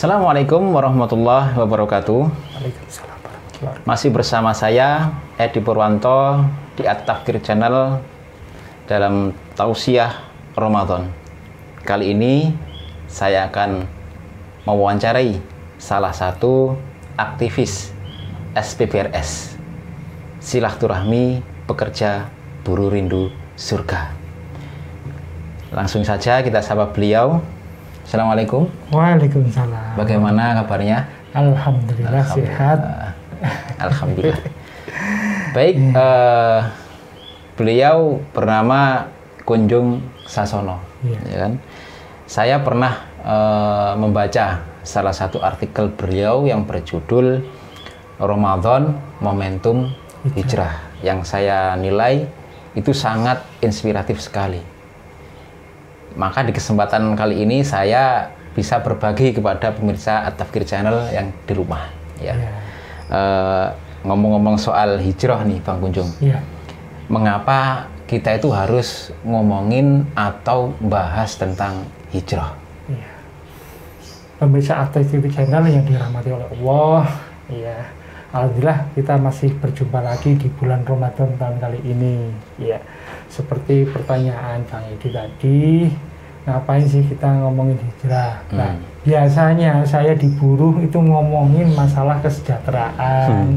Assalamualaikum warahmatullahi wabarakatuh. Waalaikumsalam warahmatullahi wabarakatuh. Masih bersama saya Edi Purwanto di At-Tafkir Channel dalam Tausiah Ramadan. Kali ini saya akan mewawancarai salah satu aktivis SPBRS, Silaturahmi Pekerja Buruh Rindu Surga. Langsung saja kita sapa beliau. Assalamualaikum. Waalaikumsalam. Bagaimana kabarnya? Alhamdulillah sehat. Alhamdulillah. Baik, beliau bernama Kunjung Sasono, ya kan? Saya pernah membaca salah satu artikel beliau yang berjudul Ramadan Momentum Hijrah, yang saya nilai itu sangat inspiratif sekali. Maka di kesempatan kali ini saya bisa berbagi kepada pemirsa At-Tafkir Channel yang di rumah, ya. Ngomong-ngomong soal hijrah nih, Bang Kunjung. Ya. Mengapa kita itu harus ngomongin atau bahas tentang hijrah? Ya. Pemirsa At-Tafkir Channel yang dirahmati oleh Allah, ya. Alhamdulillah kita masih berjumpa lagi di bulan Ramadan tahun kali ini, ya. Seperti pertanyaan Bang Edi tadi, ngapain sih kita ngomongin hijrah? Nah, biasanya saya di buruh itu ngomongin masalah kesejahteraan,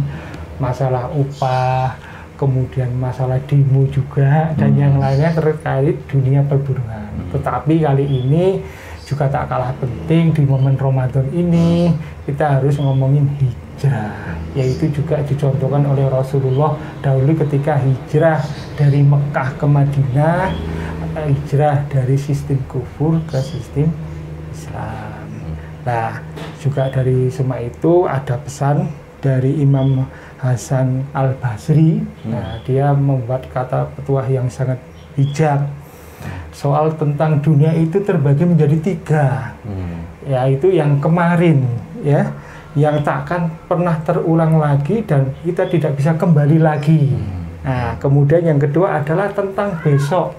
masalah upah, kemudian masalah demo juga, dan yang lainnya terkait dunia perburuan. Tetapi kali ini juga tak kalah penting di momen Ramadan ini, kita harus ngomongin hijrah, yaitu juga dicontohkan oleh Rasulullah dahulu ketika hijrah dari Mekah ke Madinah, hijrah dari sistem kufur ke sistem Islam. Nah, juga dari semua itu ada pesan dari Imam Hasan Al-Basri. Nah, dia membuat kata petuah yang sangat bijak soal tentang dunia itu terbagi menjadi tiga, yaitu yang kemarin, ya, yang takkan pernah terulang lagi dan kita tidak bisa kembali lagi. Nah, kemudian yang kedua adalah tentang besok,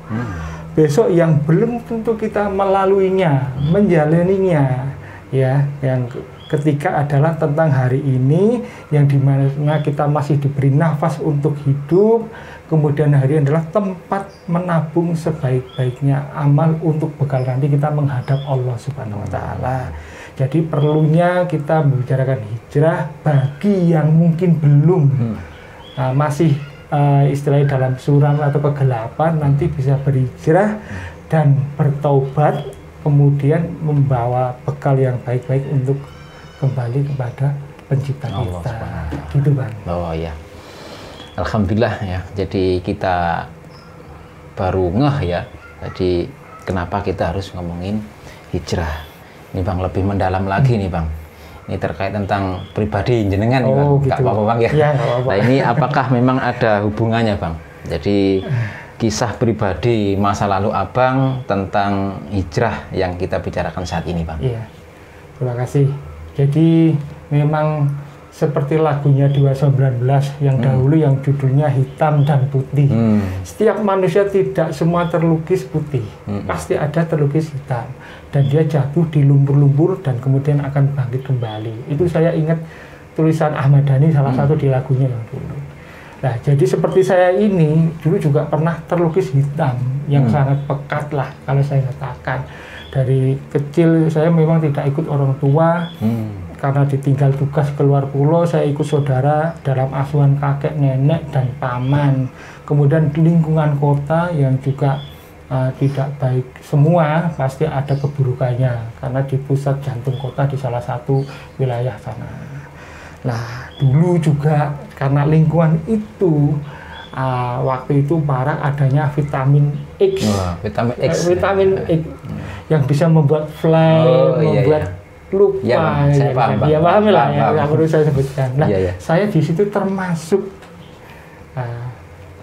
besok yang belum tentu kita melaluinya, menjalaninya, ya. Yang ketiga adalah tentang hari ini yang dimana kita masih diberi nafas untuk hidup. Kemudian hari ini adalah tempat menabung sebaik-baiknya amal untuk bekal nanti kita menghadap Allah Subhanahu wa Ta'ala. Jadi perlunya kita membicarakan hijrah bagi yang mungkin belum masih istilahnya dalam suram atau kegelapan, nanti bisa berhijrah dan bertaubat, kemudian membawa bekal yang baik-baik untuk kembali kepada pencipta kita. Gitu, Bang. Oh ya. Alhamdulillah ya. Jadi kita baru ngeh ya. Jadi kenapa kita harus ngomongin hijrah? Ini Bang, lebih mendalam lagi nih Bang. Ini terkait tentang pribadi jenengan nih Bang. Gitu. Gak apa-apa Bang ya. Ya, gak apa-apa. Nah, ini apakah memang ada hubungannya Bang? Jadi kisah pribadi masa lalu Abang tentang hijrah yang kita bicarakan saat ini Bang. Iya. Terima kasih. Jadi memang seperti lagunya 219 yang dahulu yang judulnya Hitam dan Putih. Setiap manusia tidak semua terlukis putih, pasti ada terlukis hitam, dan dia jatuh di lumpur-lumpur dan kemudian akan bangkit kembali. Itu saya ingat tulisan Ahmad Dhani salah satu di lagunya yang dulu. Nah, jadi seperti saya ini dulu juga pernah terlukis hitam yang sangat pekat lah kalau saya katakan. Dari kecil saya memang tidak ikut orang tua, karena ditinggal tugas keluar pulau, saya ikut saudara dalam asuhan kakek, nenek, dan paman. Kemudian lingkungan kota yang juga tidak baik semua, pasti ada keburukannya, karena di pusat jantung kota di salah satu wilayah sana. Nah, dulu juga karena lingkungan itu, waktu itu marak adanya vitamin X. Vitamin X. Vitamin X yang bisa membuat fly, membuat lupa, saya paham, ya paham lah ya, yang perlu saya sebutkan. Nah, saya di situ termasuk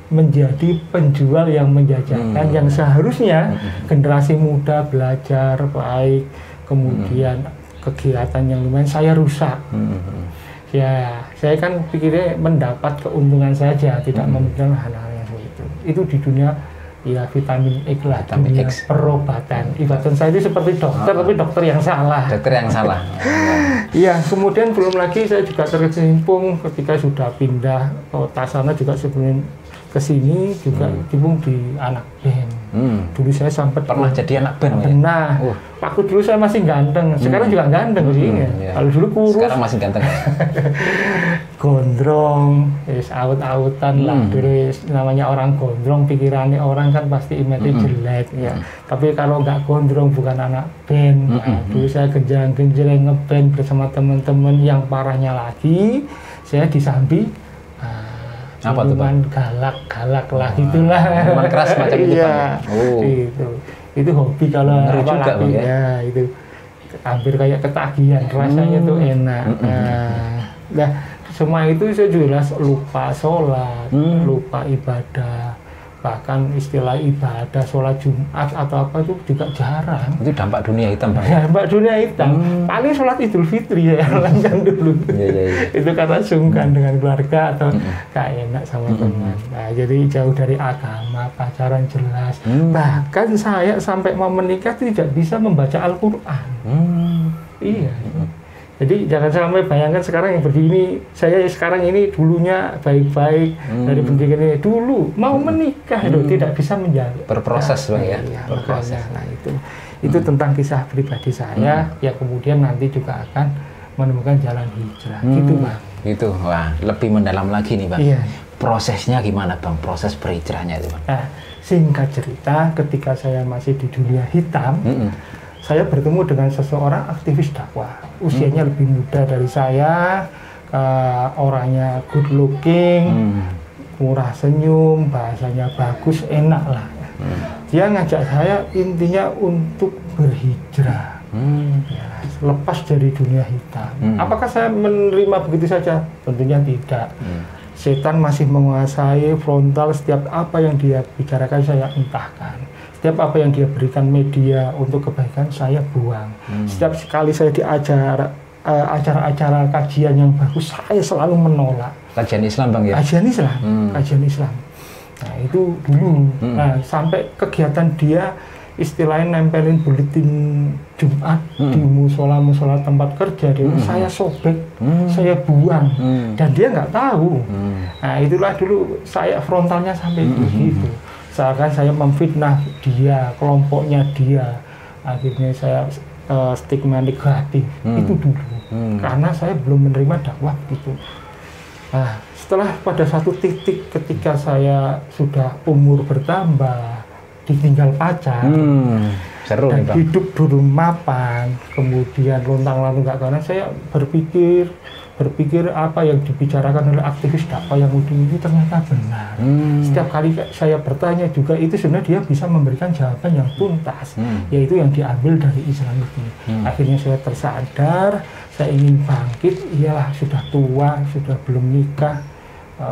menjadi penjual yang menjajakan, yang seharusnya generasi muda belajar baik, kemudian kegiatan yang lumayan saya rusak. Ya, saya kan pikirnya mendapat keuntungan saja, tidak memikirkan hal-hal yang seperti itu. Itu di dunia ya vitamin X lah, Vitamin dunia X. perobatan. Ibaratkan saya ini seperti dokter, tapi dokter yang salah. Dokter yang salah. Iya, kemudian belum lagi saya juga terkecimpung ketika sudah pindah ke Tasana juga sebelum ke sini juga kecimpung di anak band. Dulu saya sampai Pernah jadi anak band ya? Pernah. Waktu dulu saya masih ganteng, sekarang juga ganteng sih. Iya. Kalau dulu kurus, Sekarang masih ganteng. gondrong, aut-autan lah. Dulu namanya orang gondrong, pikirannya orang kan pasti image jelek ya. Tapi kalau nggak gondrong bukan anak band. Nah, dulu saya genjang-genjreng ngeband bersama teman-teman. Yang parahnya lagi, saya disambi Apa tuh, Bang? galak lah itulah. Minuman keras macam itu, Iya, Bang. Oh. itu hobi kalau Ngeri juga, laki, Bang, ya? ya itu hampir kayak ketagihan, rasanya tuh enak. Nah, semua itu saya jelas lupa sholat, lupa ibadah, bahkan istilah ibadah sholat Jumat atau apa itu juga jarang. Itu dampak dunia hitam, Bang. Ya, Mbak dunia hitam. Paling sholat Idul Fitri ya kan dulu. Iya. Itu karena sungkan dengan keluarga atau gak enak sama teman. Nah, jadi jauh dari agama, pacaran jelas. Bahkan saya sampai mau menikah tidak bisa membaca Al-Quran. Iya. Jadi jangan sampai bayangkan sekarang yang begini, saya sekarang ini dulunya baik-baik dari pendidikan ini dulu mau menikah itu tidak bisa menjaga. Berproses, Bang ya. Iya, Berproses. makanya, nah itu tentang kisah pribadi saya yang kemudian nanti juga akan menemukan jalan hijrah. Gitu, Bang. Gitu. Wah, lebih mendalam lagi nih, Bang. Iya. Prosesnya gimana, Bang? Proses berhijrahnya itu, Bang. Nah, singkat cerita, ketika saya masih di dunia hitam, saya bertemu dengan seseorang aktivis dakwah. Usianya lebih muda dari saya, orangnya good looking, murah senyum, bahasanya bagus, enak lah. Dia ngajak saya intinya untuk berhijrah, ya, lepas dari dunia hitam. Apakah saya menerima begitu saja? Tentunya tidak. Setan masih menguasai frontal, setiap apa yang dia bicarakan saya entahkan. Setiap apa yang dia berikan media untuk kebaikan saya buang. Setiap sekali saya di acara-acara kajian yang bagus, saya selalu menolak. Kajian Islam, Bang ya? Kajian Islam, kajian Islam. Nah itu dulu. Nah sampai kegiatan dia istilahnya nempelin buletin Jumat di musola-musola tempat kerja dia, saya sobek, saya buang, dan dia nggak tahu. Nah itulah dulu saya frontalnya sampai begitu. Seakan saya memfitnah dia, kelompoknya dia. Akhirnya saya stigma negatif itu dulu. Karena saya belum menerima dakwah itu. Nah, setelah pada satu titik ketika saya sudah umur bertambah, ditinggal pacar, seru dan nih, Bang. hidup belum mapan, kemudian lontang-lantung nggak karena saya berpikir apa yang dibicarakan oleh aktivis dakwah yang ini ternyata benar. Setiap kali saya bertanya juga itu sebenarnya dia bisa memberikan jawaban yang tuntas, yaitu yang diambil dari Islam itu. Akhirnya saya tersadar, saya ingin bangkit, iyalah sudah tua, sudah belum nikah,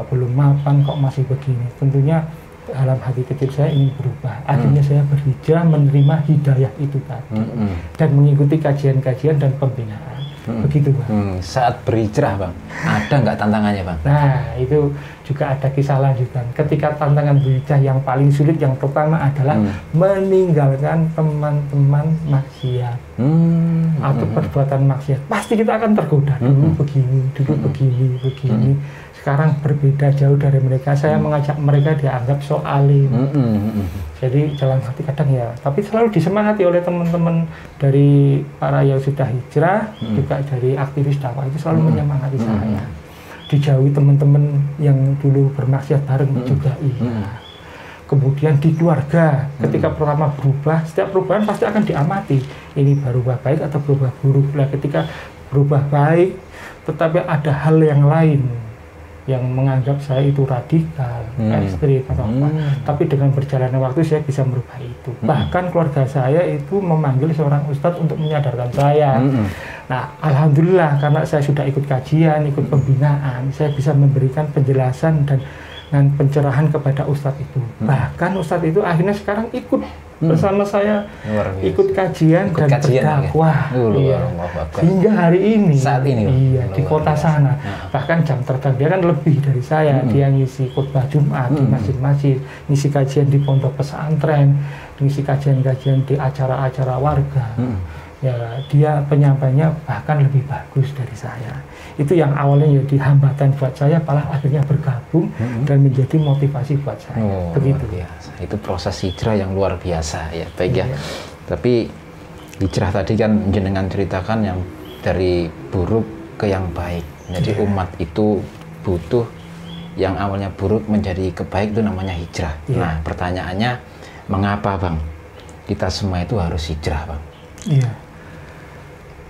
belum mapan kok masih begini. Tentunya dalam hati kecil saya ingin berubah. Akhirnya saya berhijrah menerima hidayah itu tadi dan mengikuti kajian-kajian dan pembinaan. Begitu, Bang. Saat berhijrah, Bang, ada nggak tantangannya, Bang? Nah, itu juga ada kisah lanjutan. Ketika tantangan berhijrah yang paling sulit, yang pertama adalah meninggalkan teman-teman maksiat atau perbuatan maksiat. Pasti kita akan tergoda. Dulu begini. Sekarang berbeda jauh dari mereka. Saya mengajak mereka dianggap so alim. Jadi dalam hati kadang ya, tapi selalu disemangati oleh teman-teman dari para yang sudah hijrah, juga dari aktivis dakwah itu selalu menyemangati saya. Dijauhi teman-teman yang dulu bermaksiat bareng juga iya. Kemudian di keluarga, ketika pertama berubah, setiap perubahan pasti akan diamati. Ini berubah baik atau berubah buruk. Nah, ketika berubah baik, tetapi ada hal yang lain yang menganggap saya itu radikal, ekstrim atau apa. Tapi dengan berjalannya waktu saya bisa merubah itu. Bahkan keluarga saya itu memanggil seorang ustadz untuk menyadarkan saya. Nah, alhamdulillah karena saya sudah ikut kajian, ikut pembinaan, saya bisa memberikan penjelasan dan pencerahan kepada ustadz itu. Bahkan ustadz itu akhirnya sekarang ikut bersama saya ikut kajian dan berdakwah, hingga hari ini, saat ini, di kota sana. Bahkan jam terbang dia kan lebih dari saya. Dia ngisi khutbah Jumat di masjid-masjid, ngisi kajian di pondok pesantren, ngisi kajian-kajian di acara-acara warga. Ya, dia penyampainya bahkan lebih bagus dari saya. Itu yang awalnya jadi hambatan buat saya, malah akhirnya bergabung dan menjadi motivasi buat saya. Begitu. Luar biasa. Itu proses hijrah yang luar biasa ya, baik ya. Tapi hijrah tadi kan jenengan ceritakan yang dari buruk ke yang baik. Jadi umat itu butuh yang awalnya buruk menjadi kebaik, itu namanya hijrah. Nah, pertanyaannya, mengapa Bang kita semua itu harus hijrah, Bang? Iya.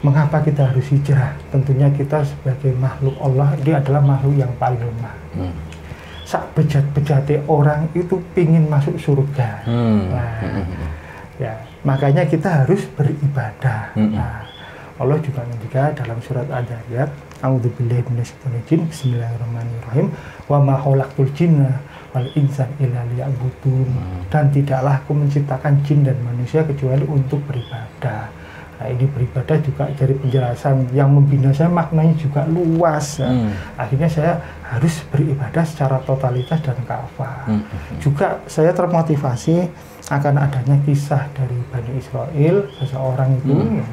Mengapa kita harus hijrah? Tentunya kita sebagai makhluk Allah, dia adalah makhluk yang paling lemah. Sak bejat-bejatnya orang itu pingin masuk surga. Ya, makanya kita harus beribadah. Nah, Allah juga ngendika dalam surat Ad-Dariyat, A'udzubillahi minasyaitonir rajim, Bismillahirrahmanirrahim, wa ma khalaqtul jinna wal insa illa liya'budun. Dan tidaklah aku menciptakan jin dan manusia kecuali untuk beribadah. Nah, ini beribadah juga dari penjelasan yang membina saya, maknanya juga luas. Akhirnya saya harus beribadah secara totalitas dan kafah. Juga saya termotivasi akan adanya kisah dari Bani Israel, seseorang itu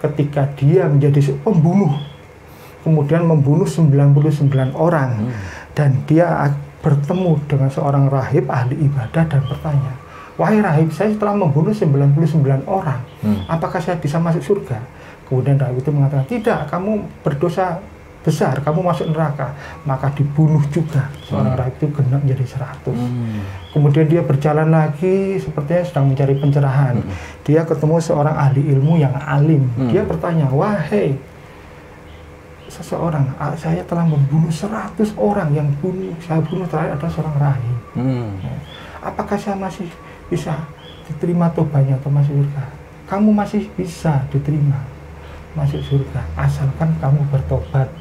ketika dia menjadi pembunuh, kemudian membunuh 99 orang, dan dia bertemu dengan seorang rahib ahli ibadah dan bertanya, wahai rahib, saya telah membunuh 99 orang, apakah saya bisa masuk surga? Kemudian rahib itu mengatakan, tidak, kamu berdosa besar, kamu masuk neraka. Maka dibunuh juga seorang rahib itu, genap menjadi 100. Kemudian dia berjalan lagi, sepertinya sedang mencari pencerahan. Dia ketemu seorang ahli ilmu yang alim. Dia bertanya, wahai seseorang, saya telah membunuh 100 orang, yang saya bunuh terakhir adalah seorang rahib. Apakah saya masih bisa diterima tobatnya atau masuk surga? Kamu masih bisa diterima masuk surga asalkan kamu bertobat.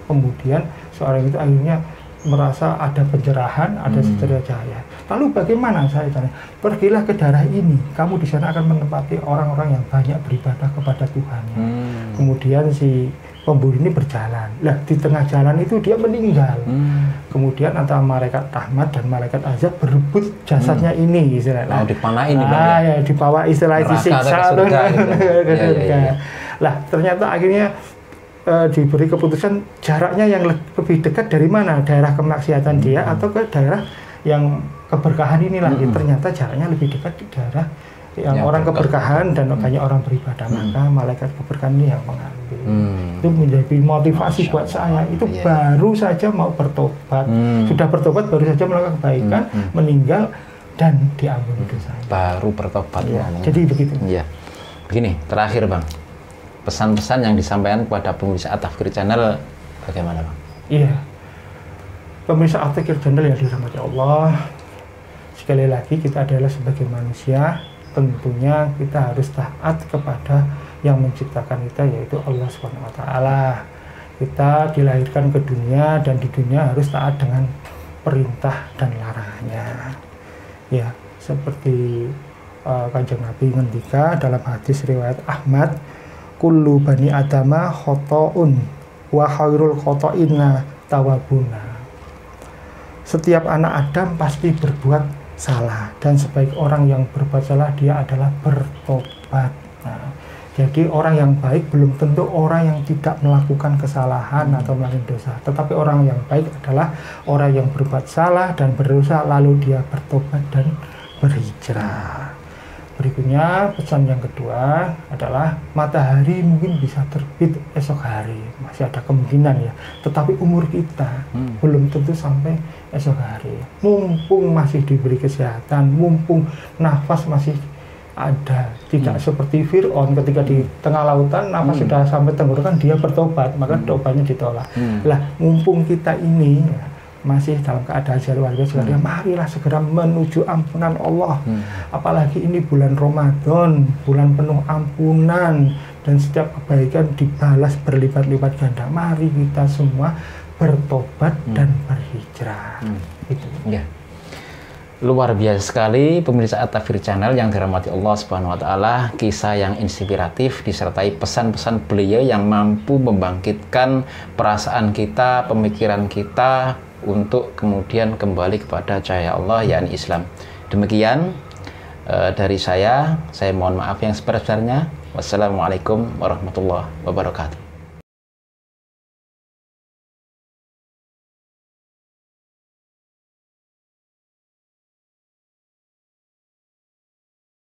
Kemudian seorang itu akhirnya merasa ada pencerahan, ada cahaya cahaya. Lalu bagaimana, saya tanya, pergilah ke daerah ini, kamu di sana akan menempati orang-orang yang banyak beribadah kepada Tuhannya. Kemudian si pembunuh ini berjalan. Lah, di tengah jalan itu dia meninggal. Kemudian antara malaikat rahmat dan malaikat azab berebut jasadnya ini, istilahnya. Dipanain nih, Bang, ya, dibawa istilah disiksa. Lah, ternyata akhirnya diberi keputusan jaraknya yang lebih dekat dari mana, daerah kemaksiatan dia atau ke daerah yang keberkahan inilah. Ternyata jaraknya lebih dekat di daerah yang orang keberkahan dan banyak orang beribadah. Maka malaikat keberkahan ini yang mengambil. Itu menjadi motivasi buat saya. Itu baru saja mau bertobat, sudah bertobat, baru saja melakukan kebaikan, meninggal dan diampuni dosanya. Baru bertobat. Jadi begitu. Begini, terakhir Bang, pesan-pesan yang disampaikan kepada pemirsa At-Tafkir Channel bagaimana, Bang? Iya, pemirsa At-Tafkir Channel yang dirahmati Allah, sekali lagi kita adalah sebagai manusia, tentunya kita harus taat kepada yang menciptakan kita, yaitu Allah SWT. Kita dilahirkan ke dunia dan di dunia harus taat dengan perintah dan larangannya. Ya, seperti Kanjeng Nabi ngendika dalam hadis riwayat Ahmad, kullu bani adama khoto'un wa khairul khoto'inna tawabuna. Setiap anak Adam pasti berbuat salah, dan sebaik orang yang berbuat salah dia adalah bertobat. Nah, jadi orang yang baik belum tentu orang yang tidak melakukan kesalahan atau melakukan dosa, tetapi orang yang baik adalah orang yang berbuat salah dan berdosa lalu dia bertobat dan berhijrah. Berikutnya, pesan yang kedua adalah matahari mungkin bisa terbit esok hari, masih ada kemungkinan ya, tetapi umur kita belum tentu sampai esok hari. Mumpung masih diberi kesehatan, mumpung nafas masih ada, tidak seperti Fir'aun ketika di tengah lautan nafas sudah sampai tenggorokan, dia bertobat, maka tobatnya ditolak. Lah, mumpung kita ini ya, masih dalam keadaan sehat walafiat, marilah segera menuju ampunan Allah. Apalagi ini bulan Ramadan, bulan penuh ampunan, dan setiap kebaikan dibalas berlipat-lipat ganda. Mari kita semua bertobat dan berhijrah. Ya. Luar biasa sekali pemirsa At-Tafsir Channel yang dirahmati Allah Subhanahu wa taala, kisah yang inspiratif disertai pesan-pesan beliau yang mampu membangkitkan perasaan kita, pemikiran kita untuk kemudian kembali kepada cahaya Allah yakni Islam. Demikian dari saya mohon maaf yang sebesar-besarnya. Wassalamualaikum warahmatullahi wabarakatuh.